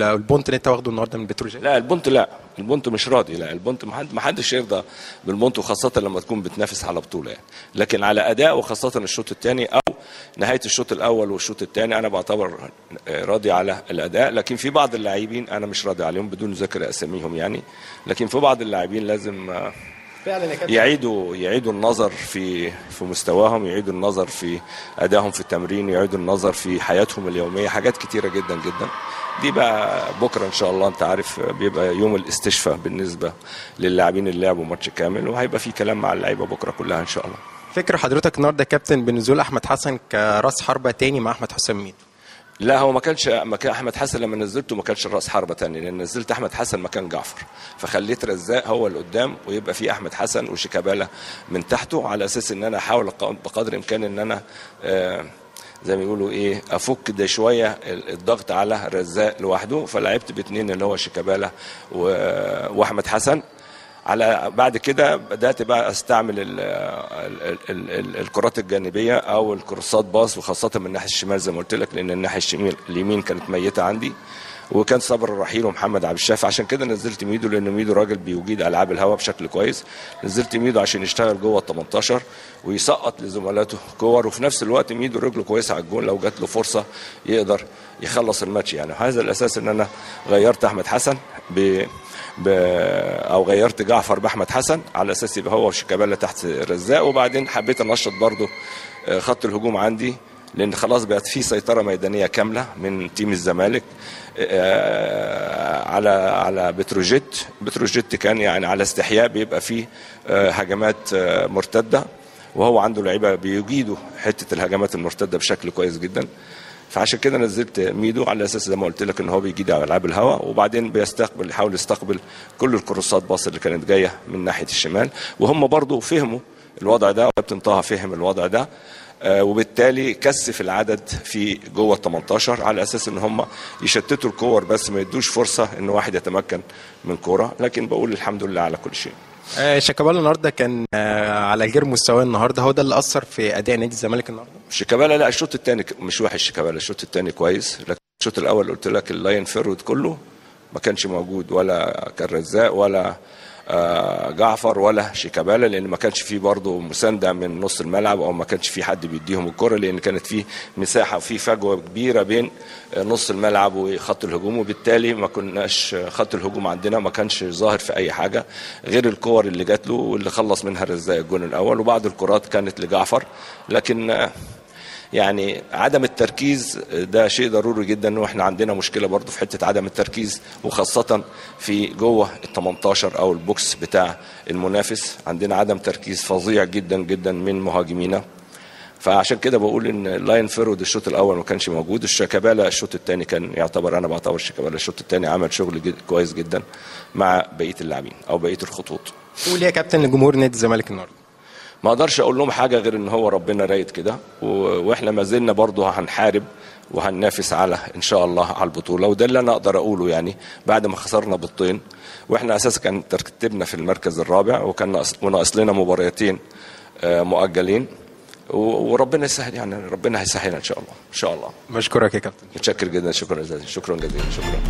البونت اللي انت واخده النهارده من بتروجيت؟ لا البونت، لا البونت مش راضي، لا البونت ما حدش يرضى بالبونت، وخاصه لما تكون بتنافس على بطوله يعني. لكن على اداء، وخاصه الشوط الثاني او نهايه الشوط الاول والشوط الثاني، انا بعتبر راضي على الاداء. لكن في بعض اللاعبين انا مش راضي عليهم بدون ذكر اساميهم يعني. لكن في بعض اللاعبين لازم يعيدوا النظر في مستواهم، يعيدوا النظر في ادائهم في التمرين، يعيدوا النظر في حياتهم اليوميه، حاجات كتيره جدا جدا. دي بقى بكره ان شاء الله، انت عارف بيبقى يوم الاستشفاء بالنسبه للاعبين اللي لعبوا ماتش كامل، وهيبقى في كلام مع اللعيبه بكره كلها ان شاء الله. فكر حضرتك النهارده كابتن بنزول احمد حسن كراس حربه تاني مع احمد حسام ميدو؟ لا، هو ما كان احمد حسن لما نزلته ما كانش راس حربه تاني، لان نزلت احمد حسن مكان جعفر، فخليت رزاق هو اللي قدام، ويبقى في احمد حسن وشيكابالا من تحته، على اساس ان انا احاول بقدر الامكان ان انا زي ما يقولوا ايه، افك ده شويه الضغط على رزاق لوحده. فلعبت باثنين اللي هو شيكابالا واحمد حسن. على بعد كده بدات بقى استعمل الكرات الجانبيه او الكروسات باص، وخاصه من الناحيه الشمال زي ما قلت لك، لان الناحيه اليمين كانت ميته عندي، وكان صبر الرحيل ومحمد عبد الشافي. عشان كده نزلت ميدو، لان ميدو راجل بيجيد العاب الهواء بشكل كويس. نزلت ميدو عشان يشتغل جوه ال 18 ويسقط لزملاته كور، وفي نفس الوقت ميدو رجله كويسه على الجون، لو جات له فرصه يقدر يخلص الماتش يعني. هذا الاساس ان انا غيرت احمد حسن او غيرت جعفر باحمد حسن، على اساس يبقى هو وشيكابالا تحت رزاق. وبعدين حبيت انشط برضو خط الهجوم عندي، لان خلاص بقت في سيطره ميدانيه كامله من تيم الزمالك على بتروجيت كان يعني على استحياء بيبقى فيه هجمات مرتده، وهو عنده لعيبه بيجيدوا حته الهجمات المرتده بشكل كويس جدا. فعشان كده نزلت ميدو على اساس زي ما قلت لك ان هو بيجيد على العاب الهواء، وبعدين يحاول يستقبل كل الكروسات باص اللي كانت جايه من ناحيه الشمال. وهم برضو فهموا الوضع ده، وكابتن طه فهم الوضع ده، وبالتالي كثف العدد في جوه ال 18 على اساس ان هم يشتتوا الكور بس ما يدوش فرصه ان واحد يتمكن من كوره. لكن بقول الحمد لله على كل شيء. شيكابالا النهارده كان على غير مستواه النهارده، هو ده اللي اثر في اداء نادي الزمالك النهارده؟ شيكابالا لا، الشوط الثاني مش وحش شيكابالا، الشوط الثاني كويس. لكن الشوط الاول قلت لك اللاين فيرود كله ما كانش موجود، ولا كان رزاق ولا جعفر ولا شيكابالا، لان ما كانش فيه برضه مسانده من نص الملعب، او ما كانش فيه حد بيديهم الكره، لان كانت فيه مساحه وفيه فجوه كبيره بين نص الملعب وخط الهجوم. وبالتالي ما كناش خط الهجوم عندنا ما كانش ظاهر في اي حاجه غير الكور اللي جات له واللي خلص منها رزاق الجون الاول، وبعض الكرات كانت لجعفر. لكن يعني عدم التركيز ده شيء ضروري جدا، واحنا عندنا مشكله برضو في حته عدم التركيز، وخاصه في جوه ال 18 او البوكس بتاع المنافس عندنا عدم تركيز فظيع جدا جدا من مهاجمينا. فعشان كده بقول ان اللاين فيرود الشوط الاول ما كانش موجود. الشيكابالا الشوط الثاني كان يعتبر، انا بعتبر شيكابالا الشوط الثاني عمل شغل كويس جدا مع بقيه اللاعبين او بقيه الخطوط. قول يا كابتن لجمهور نادي الزمالك النهارده. ما اقدرش اقول لهم حاجه غير ان هو ربنا رايد كده، واحنا ما زلنا برضه هنحارب وهننافس على ان شاء الله على البطوله، وده اللي انا اقدر اقوله يعني بعد ما خسرنا بطين. واحنا اساسا كان ترتيبنا في المركز الرابع، وكان ناقص لنا مباريتين مؤجلين، وربنا يسهل يعني، ربنا هيسهلها ان شاء الله ان شاء الله. بشكرك يا كابتن. متشكر جدا، شكرا جزيلا، شكرا جزيلا، شكرا.